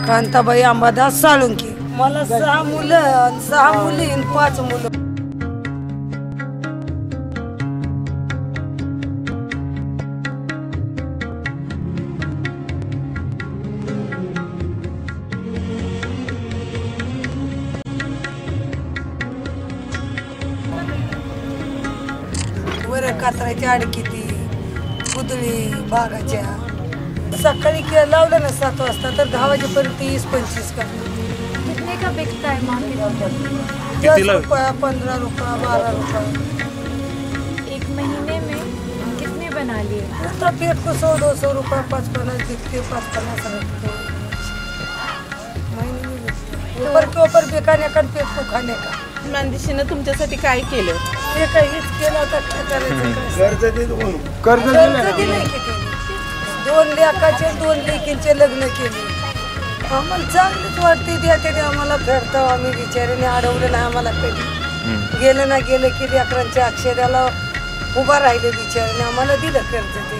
कांताबाई अंबादास साळुंके. मला 6 मुलं, 6 मुली आणि 5 मुलं. वर कातराची अडकी ती कुदळी बागाच्या सकाळी लावलं ना 7 वाजता तर 10 वाजेपर्यंत 20-25 करतो. कितने का बिकता है मार्केट? 10 रुपया, 15 रुपया, 12 रुपया. एक महीने में कितने बना लिए? उसका पेट को 100-200 रुपया 5-50 बिकते, 5-50 रखते. महीने में बिकते. ऊपर के ऊपर बेकाने का पेट को खाने का. मानदेशीनं तुमच्यासाठी काय केलं? हे काहीच केलं तर काय करायचं? कर्ज दिलं की ते 2 लेकाचे 2 लेकींचे लग्न केले. आम्हाला चांगलीच वाटते ते आम्हाला फेडतो. आम्ही बिचाऱ्याने अडवलं नाही आम्हाला कधी. गेलं ना गेलं की लेकरांच्या अक्षराला उभा राहिले बिचाऱ्याने आम्हाला दिलं कर्ज ते.